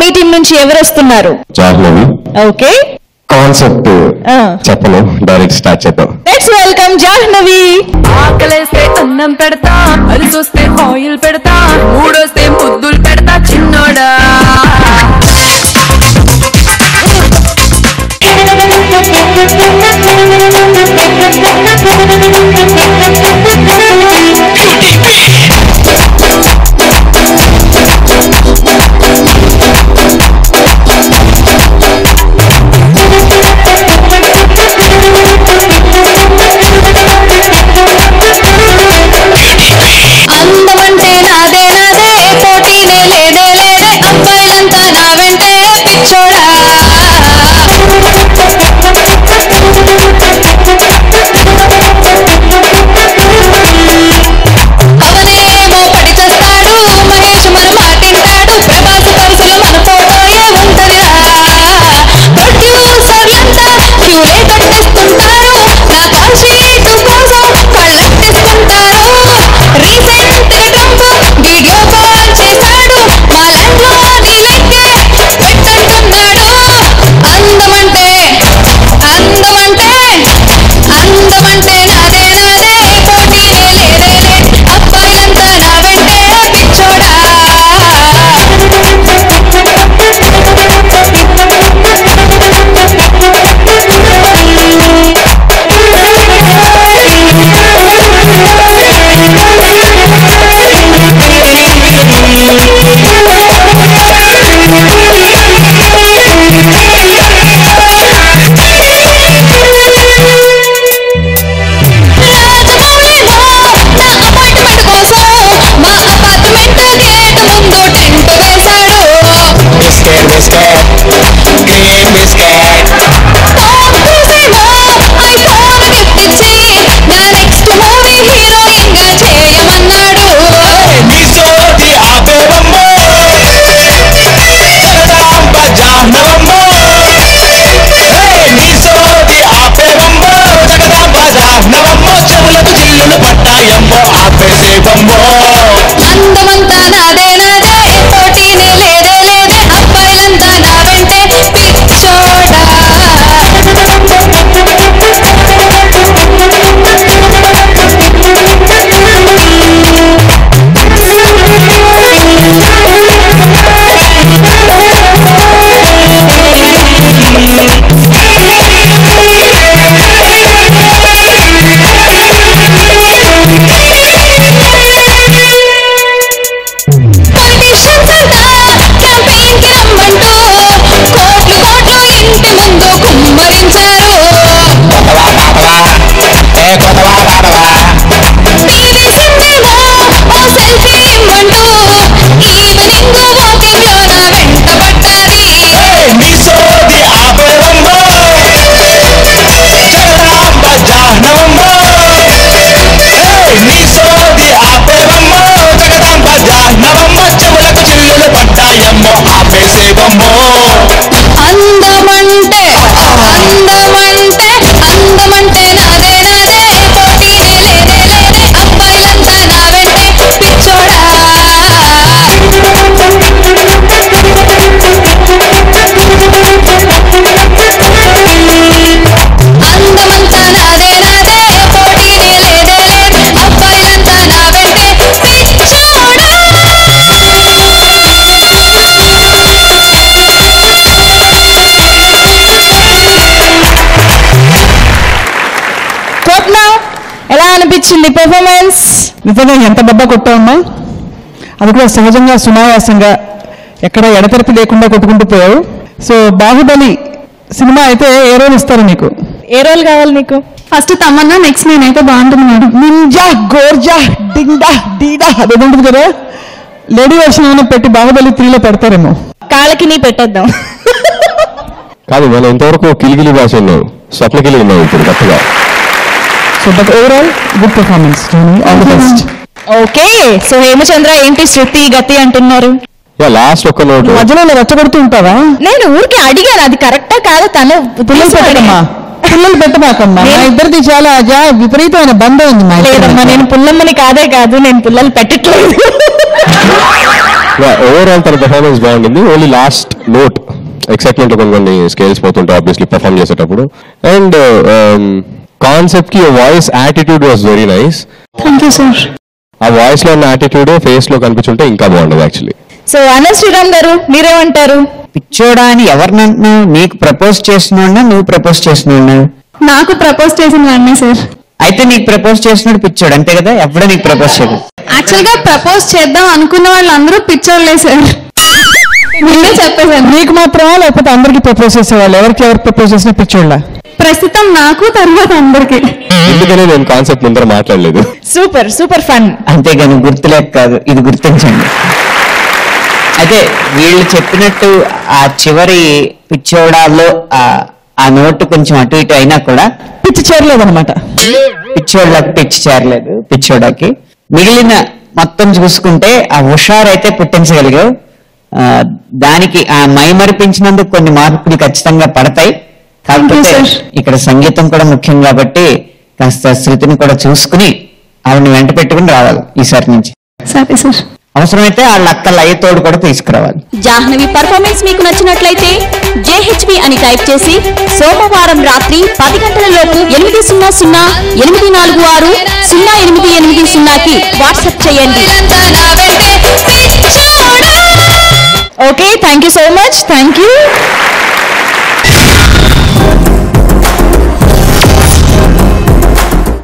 మీ team నుంచి ఎవరు వస్తున్నారు? జాహ్నవి. ఓకే, కాన్సెప్ట్ చెప్పను, డైరెక్ట్ స్టార్ట్ చేద్దాం. Let's welcome Jahnavi. ఆకలేస్తే అన్నం పెడతా, అరిసొస్తే ఆయిల్ పెడతా, మూడొస్తే ముద్దులు పెడతా చిన్నోడా. అందమంటే నాదే నాదే, పోటీనే లేదే లేదే, అబ్బాయిలంతా నా వెంటే పిచ్చోడా. పవనేమో పడి చేస్తాడు, మహేష్ మన మాటింటాడు, ప్రభాస్ పరుసులో మన ఫోటోయే ఉంటదిరా. ప్రొడ్యూసర్లంతా క్యూలే కట్టేస్తుంటారు, నా కాల్ షీట్ కోసం కళ్ళెట్టేసుకుంటారు. రీసెంట్ గా ట్రంప్ వీడియో కాల్ చేశాడు, మా ల్యాండ్లోని లెక్కే పెట్టంటున్నాడు. అందమంటే అందమంటే అందమంటే నాదే నాదే, పోటీనే లేదే లే, అబ్బాయిలంతా నా వెంటే పిచ్చోడా. రాజమౌళిలో నా అపార్ట్మెంట్ కోసం మా అపార్ట్మెంట్ గేట్ ముందు టెంట్ వేశాడు. Biscuit biscuit green biscuit. Tom క్రూజేమో ఐఫోన్ గిఫ్ట్ ఇచ్చి నా నెక్స్ట్ మూవీ హీరోయిన్ గా చేయమన్నాడు. నీ సోది ఆపేవమ్మో, జగదాంబ జాహ్నవమ్మో. నీ సోది ఆపేవమ్మో, జగదాంబ జాహ్నవమ్మో. చెవులకు చిల్లులు పట్టాయమ్మో, ఆపేసేవమ్మో. అందమంతా నాదే నాదే, పోటీనే లేదే లేదే, అబ్బాయిలంతా నా వెంటే పిచ్చోడా. పొలిటీషియన్స్ అంతా క్యాంపెయిన్ కి రమ్మంటూ కోట్లు కోట్లు ఇంటి ముందు కుమ్మరించారు. కొత్తవా పాతవా, ఏ కొత్తవా పాతవా. టీవీ సిందేమో ఓ సెల్ఫీ ఇమ్మంటూ ఈవినింగ్ వాకింగ్ లో నా వెంట పడ్డాది. నీ సోది ఆపేవమ్మో, జగదాంబ జాహ్నవమ్మో. నీ సోది ఆపేవమ్మో, జగదాంబ జాహ్నవమ్మో. చెవులకు చిల్లులు పడ్డాయమ్మో, ఆపేసేవమ్మో. అందమంటే అందమంటే అందమంటే నాదే నాదే, పోటీనే లేదే లేదే, అబ్బాయిలంతా నా వెంటే పిచ్చోడా. అందమంతా నాదే నాదే, పోటీనే లేదే లేదే, అబ్బాయిలంతా నా వెంటే పిచ్చోడా. స్వప్న, ఎలా అనిపించింది పెర్ఫార్మెన్స్? నిజంగా ఎంత డబ్బా కొట్టావమ్మా, అది కూడా సహజంగా సునాయాసంగా ఎక్కడ ఎడతెరపి లేకుండా కొట్టుకుంటూ పోయావు. సో బాహుబలి సినిమా అయితే ఏ రోల్ ఇస్తారు నీకు? ఏ రోల్ కావాలి నీకు? ఫస్ట్ తమన్నా, నెక్స్ట్ నేనైతే బాగుంటుంది మేడం. నింజా గోర్జా డిండా డీడా అది ఉంటుంది కదా, లేడీ వర్షన్ ఏమైనా పెట్టి బాహుబలి 3లో పెడతారేమో. కాళ్ళకి నీ పెట్టేద్దాం. కాదు, మనం ఇంతవరకు కిలిగిలి భాష ఉన్నాం, స్వప్న కిలిగి ఉన్నాం ఇప్పుడు కొత్తగా. So but overall good performance, all the best. Okay, so Hemachandra ఏంటి శృతి గతి అంటున్నారు? లాస్ట్ ఒక్క నోట్ మధ్యలో రెచ్చగొడుతూ ఉంటావా? నేను ఊరికి అడిగాను, అది కరెక్టా కాదా? తను పిల్లలు పెట్టమ్మా, పిల్లలు పెట్టమాకమ్మా. మా ఇద్దరిది చాలా విపరీతమైన బంధం ఉంది. లేదమ్మా, నేను పుల్లమ్మని కాదు, నేను పుల్లలు పెట్టట్లేదు. ఓవరాల్ తన పెర్ఫార్మెన్స్ బాగుండింది. ఓన్లీ లాస్ట్ నోట్ ఎక్సైట్మెంట్ కొన్ని స్కేల్స్ పోతుంటాయి ఆబ్వియస్లీ పెర్ఫార్మ్ చేసేటప్పుడు. అండ్ కాన్సెప్ట్ కి voice attitude was very nice. Thank you sir. ఆ వాయిస్ లో ఉన్న యాటిట్యూడ్ ఫేస్ లో కనిపించుంటే ఇంకా బాగుండదు యాక్చువల్లీ. సో అనంత్ శ్రీరామ్ గారు మీరేమంటారు? పిచ్చోడా అని ఎవరినంటున్నావు? నీకు ప్రపోజ్ చేస్తున్నాడు, నువ్వు ప్రపోజ్ చేస్తున్నాడు? నాకు ప్రపోజ్ చేసిన వాడిని సార్. అయితే నీకు ప్రపోజ్ చేస్తున్నాడు పిచ్చోడు అంతే కదా? ఎప్పుడో నీకు ప్రపోజ్ చేయదు. యాక్చువల్ గా ప్రపోజ్ చేద్దాం అనుకున్న వాళ్ళందరూ పిచ్చోళ్ళే సార్. మీరే చెప్పేసారు. మీకు మాత్రమా లేకపోతే అందరికి ప్రపోజ్ చేసేవాళ్ళు? ఎవరికి ఎవరు ప్రపోజ్ చేసినా పిచ్చోళ్ళ? ప్రస్తుతం నాకు, తర్వాత అందరికి. ఎందుకని నేను కాన్సెప్ట్ ముందర మాట్లాడలేదు. Super super fun. అంతేగాని గుర్తులేక కాదు, ఇది గుర్తించండి. అయితే వీళ్ళు చెప్పినట్టు ఆ చివరి పిచ్చోడాల్లో ఆ నోటు కొంచెం అటు ఇటు అయినా కూడా పిచ్చి చేరలేదన్నమాట. పిచ్చోళ్ళకి పిచ్చి చేరలేదు పిచ్చోడాకి. మిగిలిన మొత్తం చూసుకుంటే ఆ హుషారైతే పుట్టించగలిగావు. దానికి ఆ మైమరిపించినందుకు కొన్ని మార్పులు ఖచ్చితంగా పడతాయి. కాకపోతే ఇక్కడ సంగీతం కూడా ముఖ్యం కాబట్టి కాస్త శృతిని కూడా చూసుకుని ఆవిడని వెంట పెట్టుకుని రావాలి ఈసారి నుంచి. సరే సార్. అవసరమైతే వాళ్ళ అక్క లయతోడు కూడా తీసుకురావాలి. జాహ్నవి పర్ఫార్మెన్స్ మీకు నచ్చినట్లయితే JHP అని టైప్ చేసి సోమవారం రాత్రి 10 గంటలలోపు 800-846-08880కి వాట్సాప్ చేయండి. Okay, thank you so much. Thank you.